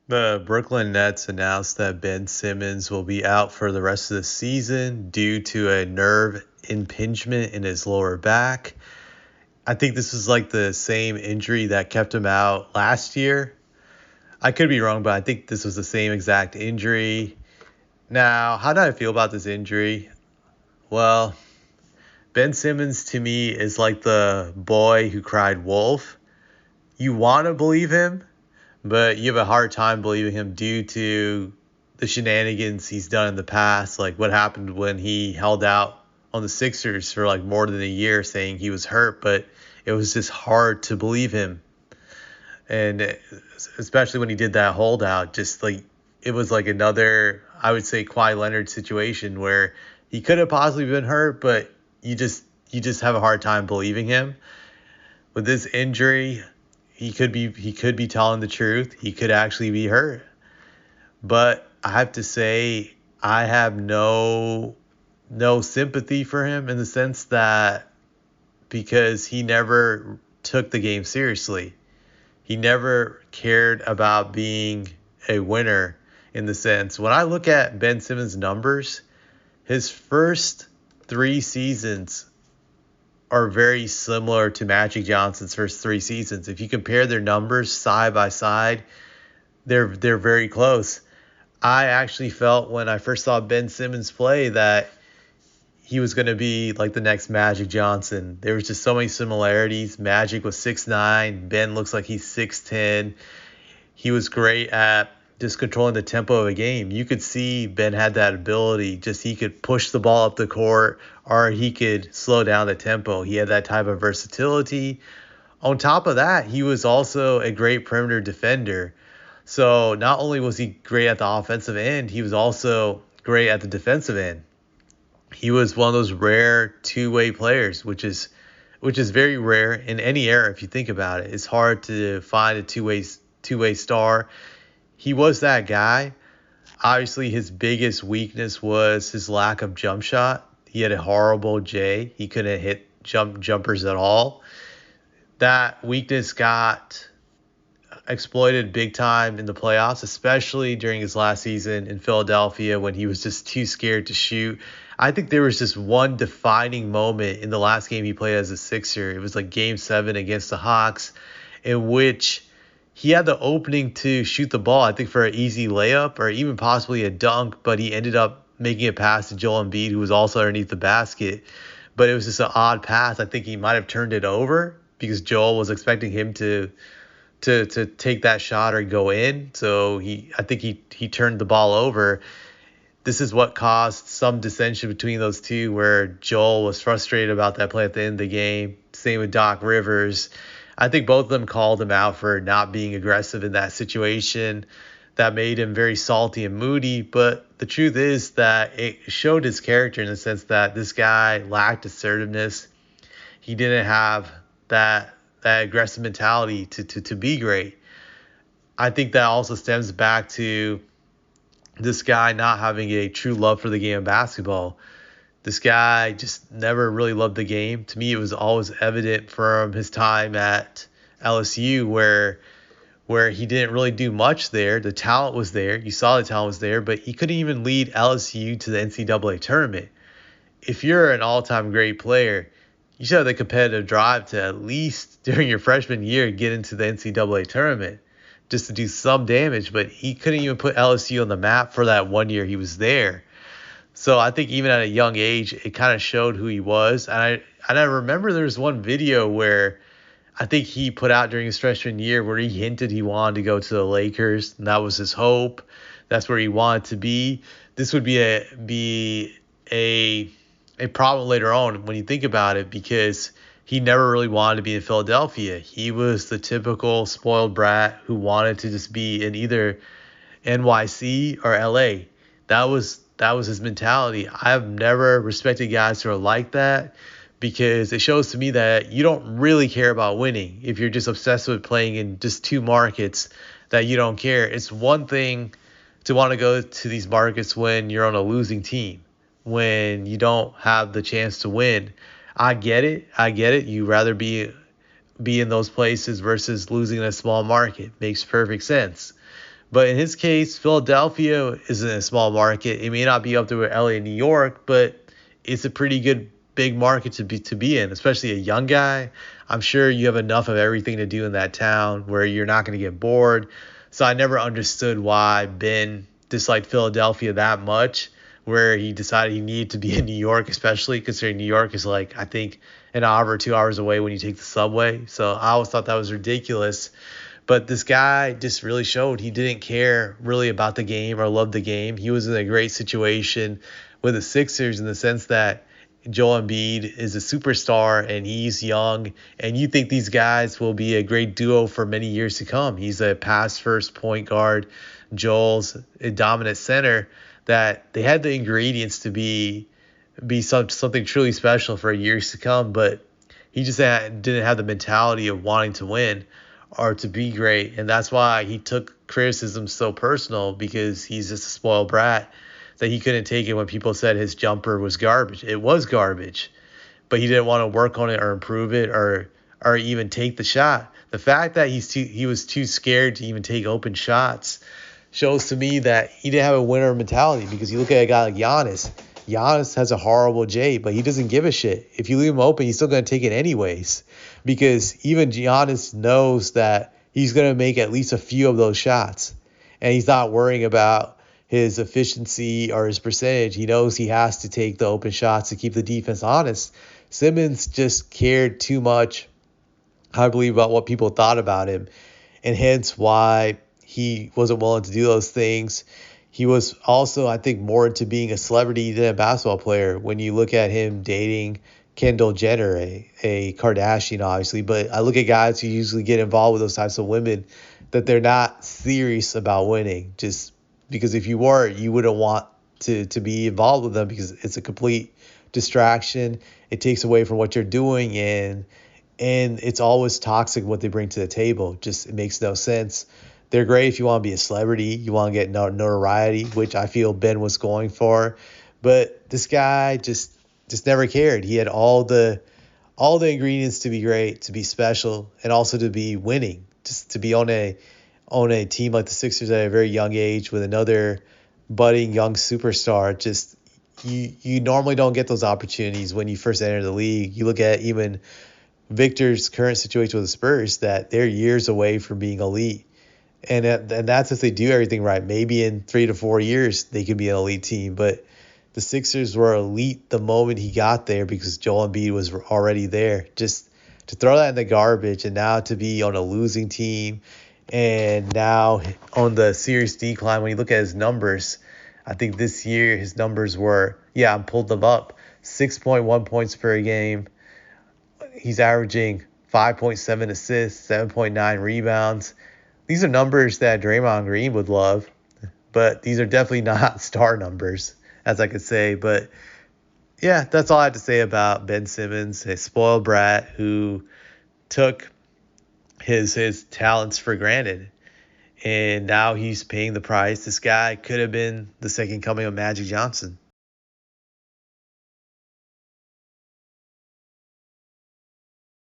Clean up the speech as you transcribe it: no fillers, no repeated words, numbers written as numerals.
The Brooklyn Nets announced that Ben Simmons will be out for the rest of the season due to a nerve impingement in his lower back. I think this is like the same injury that kept him out last year. I could be wrong, but I think this was the same exact injury. Now, how do I feel about this injury? Well, Ben Simmons to me is like the boy who cried wolf. You want to believe him, but you have a hard time believing him due to the shenanigans he's done in the past, like what happened when he held out on the Sixers for like more than a year saying he was hurt, but it was just hard to believe him. And especially when he did that holdout, just like it was like another, I would say, Kawhi Leonard situation where he could have possibly been hurt, but you just have a hard time believing him. With this injury, he could be telling the truth. He could actually be hurt. But I have to say I have no sympathy for him in the sense that because he never took the game seriously. He never cared about being a winner in the sense. When I look at Ben Simmons' numbers, his first 3 seasons are very similar to Magic Johnson's first 3 seasons. If you compare their numbers side by side, they're very close. I actually felt when I first saw Ben Simmons play that he was going to be like the next Magic Johnson. There was just so many similarities. Magic was 6'9", Ben looks like he's 6'10". He was great at just controlling the tempo of a game. You could see Ben had that ability. Just he could push the ball up the court or he could slow down the tempo. He had that type of versatility. On top of that, he was also a great perimeter defender. So not only was he great at the offensive end, he was also great at the defensive end. He was one of those rare two-way players, which is very rare in any era if you think about it. It's hard to find a two-way star. He was that guy. Obviously, his biggest weakness was his lack of jump shot. He had a horrible J. He couldn't hit jumpers at all. That weakness got exploited big time in the playoffs, especially during his last season in Philadelphia when he was just too scared to shoot. I think there was just one defining moment in the last game he played as a Sixer. It was like game 7 against the Hawks, in which he had the opening to shoot the ball, I think for an easy layup or even possibly a dunk, but he ended up making a pass to Joel Embiid, who was also underneath the basket. But it was just an odd pass. I think he might have turned it over because Joel was expecting him to take that shot or go in. So I think he turned the ball over. This is what caused some dissension between those two, where Joel was frustrated about that play at the end of the game. Same with Doc Rivers. I think both of them called him out for not being aggressive in that situation. That made him very salty and moody. But the truth is that it showed his character in the sense that this guy lacked assertiveness. He didn't have that aggressive mentality to be great. I think that also stems back to this guy not having a true love for the game of basketball. This guy just never really loved the game. To me, it was always evident from his time at LSU where he didn't really do much there. The talent was there. You saw the talent was there, but he couldn't even lead LSU to the NCAA tournament. If you're an all-time great player, you should have the competitive drive to at least during your freshman year get into the NCAA tournament just to do some damage. But he couldn't even put LSU on the map for that 1 year he was there. So I think even at a young age, it kind of showed who he was. And I remember there was one video where I think he put out during his freshman year where he hinted he wanted to go to the Lakers, and that was his hope. That's where he wanted to be. This would be a problem later on when you think about it, because he never really wanted to be in Philadelphia. He was the typical spoiled brat who wanted to just be in either NYC or LA. That was his mentality. I've never respected guys who are like that, because it shows to me that you don't really care about winning if you're just obsessed with playing in just two markets that you don't care. It's one thing to want to go to these markets when you're on a losing team, when you don't have the chance to win. I get it. I get it. You rather be in those places versus losing in a small market. Makes perfect sense. But in his case, Philadelphia isn't a small market. It may not be up there with LA and New York, but it's a pretty good big market to be in, especially a young guy. I'm sure you have enough of everything to do in that town where you're not going to get bored. So I never understood why Ben disliked Philadelphia that much, where he decided he needed to be in New York, especially considering New York is like, I think, an hour or 2 hours away when you take the subway. So I always thought that was ridiculous. But this guy just really showed he didn't care really about the game or love the game. He was in a great situation with the Sixers in the sense that Joel Embiid is a superstar and he's young, and you think these guys will be a great duo for many years to come. He's a pass first point guard. Joel's a dominant center, that they had the ingredients to be something truly special for years to come, but he just didn't have the mentality of wanting to win or to be great. And that's why he took criticism so personal, because he's just a spoiled brat, that he couldn't take it when people said his jumper was garbage. It was garbage, but he didn't want to work on it or improve it or even take the shot. The fact that he was too scared to even take open shots shows to me that he didn't have a winner mentality, because you look at a guy like Giannis. Giannis has a horrible J, but he doesn't give a shit. If you leave him open, he's still going to take it anyways, because even Giannis knows that he's going to make at least a few of those shots, and he's not worrying about his efficiency or his percentage. He knows he has to take the open shots to keep the defense honest. Simmons just cared too much, I believe, about what people thought about him, and hence why he wasn't willing to do those things. He was also, I think, more into being a celebrity than a basketball player. When you look at him dating Kendall Jenner, a Kardashian, obviously, but I look at guys who usually get involved with those types of women, that they're not serious about winning. Just because if you were, you wouldn't want to be involved with them, because it's a complete distraction. It takes away from what you're doing, and it's always toxic what they bring to the table. Just, it makes no sense. They're great if you want to be a celebrity, you want to get notoriety, which I feel Ben was going for. But this guy just never cared. He had all the ingredients to be great, to be special, and also to be winning. Just to be on a team like the Sixers at a very young age with another budding young superstar. Just, you normally don't get those opportunities when you first enter the league. You look at even Victor's current situation with the Spurs, that they're years away from being elite. And that's if they do everything right. Maybe in 3 to 4 years, they could be an elite team. But the Sixers were elite the moment he got there, because Joel Embiid was already there. Just to throw that in the garbage, and now to be on a losing team, and now on the serious decline. When you look at his numbers, I think this year his numbers were, I pulled them up, 6.1 points per game. He's averaging 5.7 assists, 7.9 rebounds. These are numbers that Draymond Green would love, but these are definitely not star numbers, as I could say. But yeah, that's all I have to say about Ben Simmons, a spoiled brat who took his talents for granted, and now he's paying the price. This guy could have been the second coming of Magic Johnson.